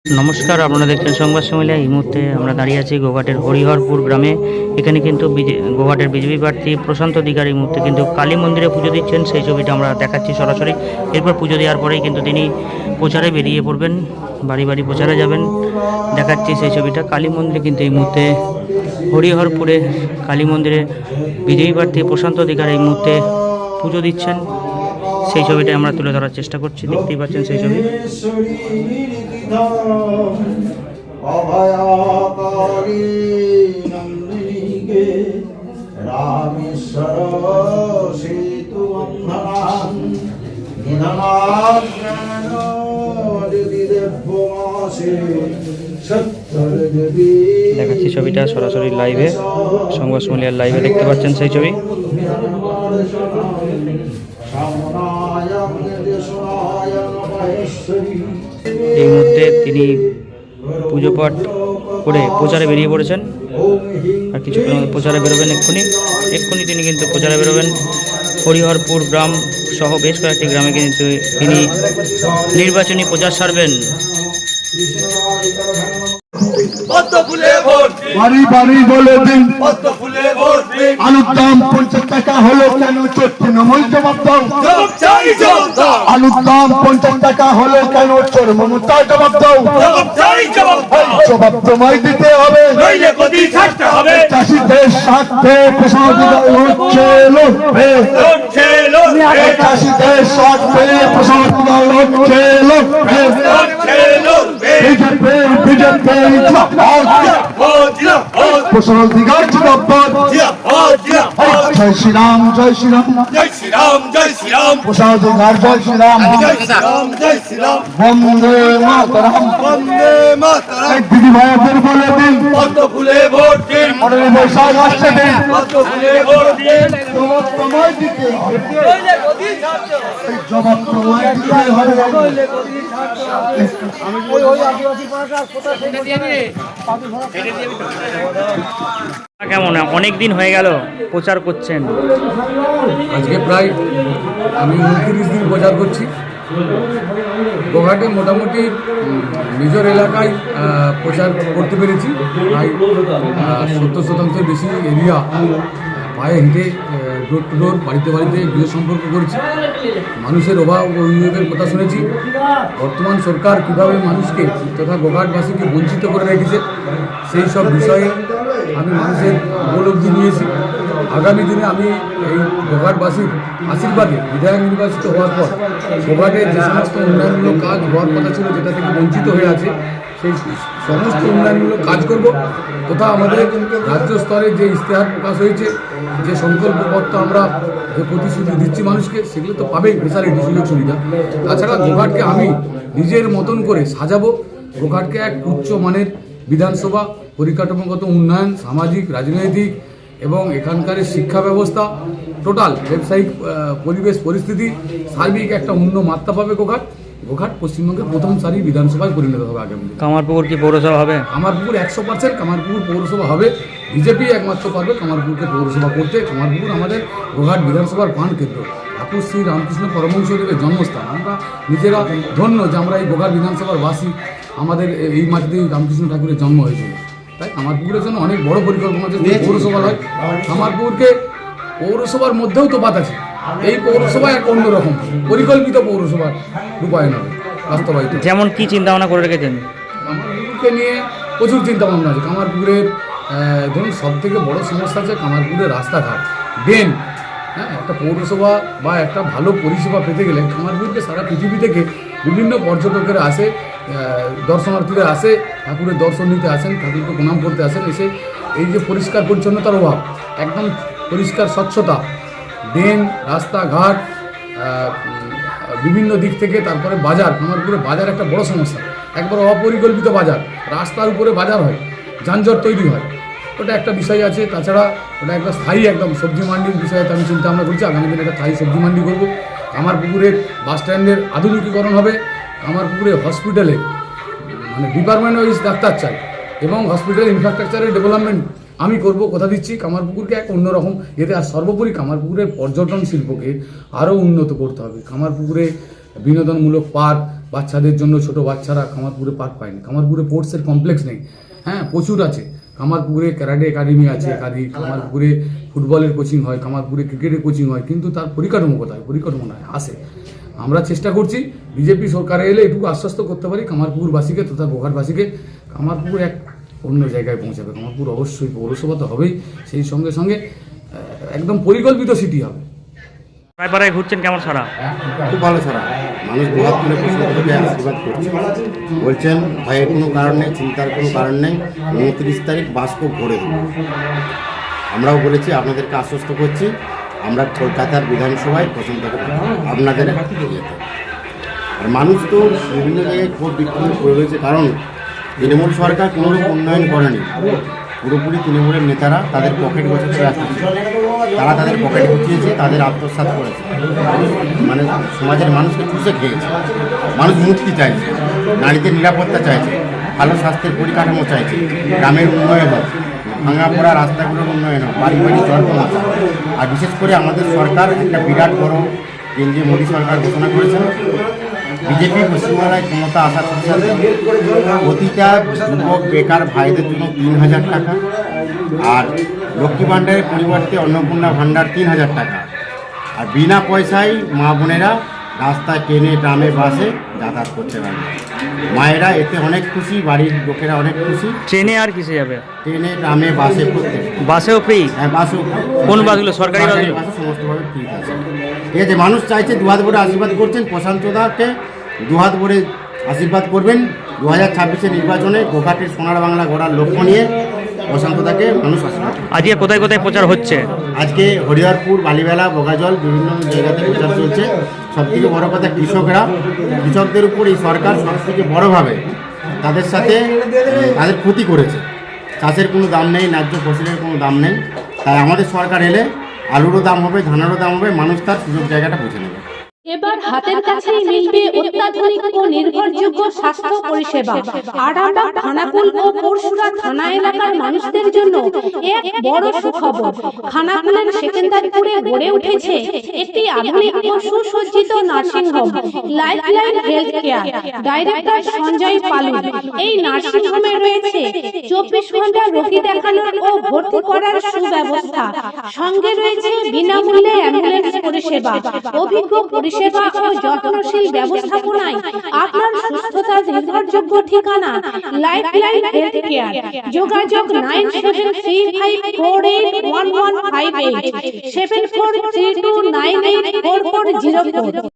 নমস্কার, আপনারা দেখছেন সংবাদ সম্মেলন। এই মুহূর্তে আমরা দাঁড়িয়ে আছি গোঘাটের হরিহরপুর গ্রামে। এখানে কিন্তু গোঘাটের বিজেপি প্রার্থী প্রশান্ত দিগার এই মুহূর্তে কিন্তু কালী মন্দিরে পুজো দিচ্ছেন, সেই ছবিটা আমরা দেখাচ্ছি সরাসরি। এরপর পুজো দেওয়ার পরেই কিন্তু তিনি প্রচারে বেরিয়ে পড়বেন, বাড়ি বাড়ি প্রচারে যাবেন। দেখাচ্ছি সেই ছবিটা। কালী মন্দিরে কিন্তু এই মুহূর্তে হরিহরপুরে কালী মন্দিরে বিজেপি প্রার্থী প্রশান্ত দিগার এই মুহূর্তে পুজো দিচ্ছেন, সেই ছবিটা আমরা তুলে ধরার চেষ্টা করছি। দেখতেই পাচ্ছেন সেই ছবি। দেখাচ্ছি ছবিটা সরাসরি লাইভে, সংবাদ সম্মেলনের লাইভে দেখতে পাচ্ছেন সেই ছবি। এই মুহূর্তে তিনি পুজো পাঠ করে প্রচারে বেরিয়ে পড়েছেন, আর কিছুক্ষণ প্রচারে বেরোবেন। এক্ষুনি তিনি কিন্তু প্রচারে বেরোবেন। হরিহরপুর গ্রাম সহ বেশ কয়েকটি গ্রামে কিন্তু তিনি নির্বাচনী প্রচার সারবেন। বাড়ি বাড়ি বলে দিন আলুর দাম 50 টাকা হলো কেন? তৃণমূল জবাব দাও। আলুর দাম 50 টাকা হলো কেন? চোর মমতা জবাব দাও। জবাব তোমায় দিতে হবে, চাষিদের স্বার্থে হচ্ছে লড়বে। চাষিদের স্বার্থে হচ্ছে লড়বে। বিজেপি প্রশান্ত দিগার জিন্দাবাদ। জয় শ্রীরাম, জয় শ্রীরাম, জয় শ্রীরাম, জয় শ্রীরাম। প্রশান্ত দিগার জয় শ্রীরাম, জয় শ্রীরাম, জয় শ্রীরাম। বন্দে মাতরম, বন্দে মাতরম। দিদি ভাইদের বলে দিন পদ্ম ফুলে ভোট দিন। পরের বৈশাখ আসছে দিন, পদ্ম ফুলে ভোট দিন। জবাব তোমায় দিতে হবে, জবাব তোমায় দিতে হবে। কেমন অনেক দিন হয়ে গেল প্রচার করছেন? আজকে প্রায় আমি 29 দিন প্রচার করছি। গোঘাটে মোটামুটি নিজের এলাকায় প্রচার করতে পেরেছি। প্রায় 70% বেশি এরিয়া পায়ে হেঁটে ডোর টু ডোর, বাড়িতে বাড়িতে গৃহ সম্পর্ক করেছি। মানুষের অভাব অভিযোগের কথা শুনেছি। বর্তমান সরকার কীভাবে মানুষকে তথা গোঘাটবাসীকে বঞ্চিত করে রেখেছে, সেই সব বিষয়ে আমি মানুষের উপলব্ধি নিয়েছি। আগামী দিনে আমি এই গোঘাটবাসীর আশীর্বাদে বিধায়ক নির্বাচিত হওয়ার পর গোঘাটের যে সমস্ত উন্নয়নমূলক কাজ হওয়ার কথা ছিল, যেটা থেকে বঞ্চিত হয়ে আছে, সেই সমস্ত উন্নয়নমূলক কাজ করব। তথা আমাদের রাজ্য স্তরে যে ইশতেহার প্রকাশ হয়েছে, যে সংকল্পপত্র আমরা যে প্রতিশ্রুতি দিচ্ছি মানুষকে, সেগুলো তো পাবেই ফেসালিটি, সুযোগ সুবিধা। তাছাড়া গোঘাটকে আমি নিজের মতন করে সাজাবো। গোঘাটকে এক উচ্চ মানের বিধানসভা, পরিকাঠামোগত উন্নয়ন, সামাজিক, রাজনৈতিক এবং এখানকার শিক্ষা ব্যবস্থা, টোটাল ব্যবসায়িক পরিবেশ পরিস্থিতি, সার্বিক একটা অন্য মাত্রা পাবে গোঘাট পশ্চিমবঙ্গের প্রথম সারি বিধানসভায় পরিণত হবে আগামী। কামারপুকুর কি পৌরসভা হবে? কামারপুকুর 100% কামারপুকুর পৌরসভা হবে। বিজেপি একমাত্র পারবে কামারপুকুরকে পৌরসভা করতে। কামারপুকুর আমাদের গোঘাট বিধানসভার প্রাণ কেন্দ্র, ঠাকুর শ্রী রামকৃষ্ণ পরমহংসদেবের জন্মস্থান। আমরা নিজেরা ধন্য যে আমরা এই গোঘাট বিধানসভার বাসী, আমাদের এই মাটিতেই রামকৃষ্ণ ঠাকুরের জন্ম হয়েছিল। তাই কামারপুকুরের জন্য অনেক বড় পরিকল্পনা আছে। পৌরসভা হয়, কামারপুকুরকে পৌরসভার মধ্যেও তো বাদ আছে। এই পৌরসভা এক অন্যরকম পরিকল্পিত পৌরসভার রূপায়ণ হবে, বাস্তবায়িত। যেমন কি চিন্তা ভাবনা করে রেখেছেন? কামারপুকুরকে নিয়ে প্রচুর চিন্তা ভাবনা আছে। কামারপুকুরের ধরুন সব থেকে বড় সমস্যা আছে কামারপুকুরের রাস্তাঘাট, ড্রেন। হ্যাঁ, একটা পৌরসভা বা একটা ভালো পরিষেবা পেতে গেলে কামারপুকুরকে সারা পৃথিবী থেকে বিভিন্ন পর্যটকেরা আসে, দর্শনার্থীরা আসে, ঠাকুরের দর্শন নিতে আসেন, ঠাকুরকে প্রণাম করতে আসেন। এসে এই যে পরিষ্কার পরিচ্ছন্নতার অভাব, একদম পরিষ্কার স্বচ্ছতা, ড্রেন, রাস্তাঘাট, বিভিন্ন দিক থেকে, তারপরে বাজার। কামারপুকুরে বাজার একটা বড় সমস্যা, একবার অপরিকল্পিত বাজার, রাস্তার উপরে বাজার হয়, যানজট তৈরি হয়, ওটা একটা বিষয় আছে। তাছাড়া ওটা একটা স্থায়ী একদম সবজি মান্ডির বিষয়ে আমি চিন্তা ভাবনা করছি। আগামী দিনে একটা স্থায়ী সবজি মান্ডি করবো। কামারপুকুরের বাস স্ট্যান্ডের আধুনিকীকরণ হবে। কামারপুকুরে হসপিটালে মানে ডিপার্টমেন্ট ওয়াইজ ডাক্তার চাই, এবং হসপিটাল ইনফ্রাস্ট্রাকচারের ডেভেলপমেন্ট আমি করব, কথা দিচ্ছি। কামারপুকুরকে এক অন্যরকম এতে, আর সর্বোপরি কামারপুকুরের পর্যটন শিল্পকে আরও উন্নত করতে হবে। কামারপুকুরে বিনোদনমূলক পার্ক, বাচ্চাদের জন্য, ছোট বাচ্চারা কামারপুরে পার্ক পায়নি। কামারপুরে স্পোর্টসের কমপ্লেক্স নেই। হ্যাঁ, প্রচুর আছে। কামারপুরে ক্যারাটে একাডেমি আছে, কামারপুরে ফুটবলের কোচিং হয়, কামারপুরে ক্রিকেটের কোচিং হয়, কিন্তু তার পরিকাঠামো কোথায়? পরিকাঠামো নয়, আসে। আমরা চেষ্টা করছি বিজেপি সরকারে এলে এটুকু আশ্বস্ত করতে পারি কামারপুরবাসীকে তথা গোঘাটবাসীকে, কামারপুর এক অন্য জায়গায় পৌঁছাবে। কামারপুর অবশ্যই পৌরসভা তো হবেই, সেই সঙ্গে সঙ্গে একদম পরিকল্পিত সিটি হবে। পাড়ায় পাড়ায় ঘুরছেন, কেমন সারা? খুব ভালো ছাড়া মানুষ দুহাত তুলে প্রশ্নকে আশীর্বাদ করছে, বলছেন ভয়ের কোনো কারণ নেই, চিন্তার কোনো কারণ নেই, 29 তারিখ বাস্ক ভরে দেব। আমরাও বলেছি, আপনাদেরকে আশ্বস্ত করছি, আমরা কলকাতার বিধানসভায় পছন্দ করি আপনাদের ইয়েতে। আর মানুষ তো বিভিন্ন জায়গায় ক্ষোভ বিক্ষোভ করে রয়েছে, কারণ তৃণমূল সরকার কোনোরূপ উন্নয়ন করেনি। পুরোপুরি তৃণমূলের নেতারা তাদের পকেট গোছাতে ব্যস্ত, তারা তাদের পকেট গুছিয়েছে, তাদের আত্মসাৎ করেছে, মানে সমাজের মানুষকে চুষে খেয়েছে। মানুষ মুক্তি চাইছে, নারীদের নিরাপত্তা চাইছে, ভালো স্বাস্থ্যের পরিকাঠামো চাইছে, গ্রামের উন্নয়ন হোক, ভাঙা পড়া রাস্তাগুলোর উন্নয়ন হোক, বাড়ি বাড়ি জল পৌঁছে। আর বিশেষ করে আমাদের সরকার একটা বিরাট বড় কেন্দ্রীয় মোদী সরকার ঘোষণা করেছেন, বিজেপি পশ্চিমবাংলায় ক্ষমতা আসার সাথে সাথে প্রতিটা যুবক বেকার ভাইদের জন্য 3000 টাকা, আর লক্ষ্মী ভাণ্ডারের পরিবর্তে অন্নপূর্ণা ভাণ্ডার 3000 টাকা, আর বিনা পয়সায় মা বোনেরা রাস্তায় ট্রেনে ট্রামে বাসে যাতায়াত করতে পারবে। মায়েরা এতে অনেক খুশি, বাড়ির লোকেরা অনেক খুশি। ট্রেনে আর কিসে যাবে? ট্রেনে ট্রামে বাসে করতে, বাসেও ফ্রি? হ্যাঁ, বাসেও। কোন বাসগুলো? সরকারি বাসগুলো? বাসে সমস্তভাবে ফ্রি আছে। ঠিক আছে, মানুষ চাইছে, দুহাত ভরে আশীর্বাদ করছেন প্রশান্ত দাকে, দুহাত ভরে আশীর্বাদ করবেন। 2026 নির্বাচনে গোঘাটের সোনার বাংলা গড়ার লক্ষ্য নিয়ে প্রশান্ত দাকে মানুষ আশীর্বাদ করবে। আজকে কোথায় কোথায় প্রচার হচ্ছে? আজকে হরিহরপুর, বালিবেলা, বগাজল বিভিন্ন জায়গাতে প্রচার চলছে। সবথেকে বড় কথা, কৃষকদের উপর এই সরকার সবথেকে বড়োভাবে তাদের সাথে তাদের ক্ষতি করেছে। চাষের কোনো দাম নেই, ন্যায্য ফসলের কোনো দাম নেই। তাই আমাদের সরকার এলে আলুরও দাম হবে, ধানেরও দাম হবে, মানুষ তার সুযোগ জায়গাটা বুঝে নেবে। এবার হাতের কাছেই মিলবে অত্যাধুনিক ও নির্ভরযোগ্য স্বাস্থ্য পরিষেবা। আরামবাগ, খানাকুল ও পরশুরা থানা এলাকার মানুষদের জন্য এক বড় সুখবর। খানাকুলের সেকেন্দারপুরে গড়ে উঠেছে একটি আধুনিক ও সুসজ্জিত nursing home, lifeline health care. Director Sanjay Palu. এই নার্সিং হোমে রয়েছে 24 ঘন্টা রোগী দেখানোর ও ভর্তি করার সুব্যবস্থা। সঙ্গে রয়েছে বিনামূল্যে অ্যাম্বুলেন্স পরিষেবা। অভিজ্ঞ পরিষেবা ও যত্নশীল ব্যবস্থাপনায় আপনার সুস্থতার নির্ভরযোগ্য ঠিকানা লাইফলাইন হেলথ কেয়ার। যোগাযোগ 9735481158, 7432984404।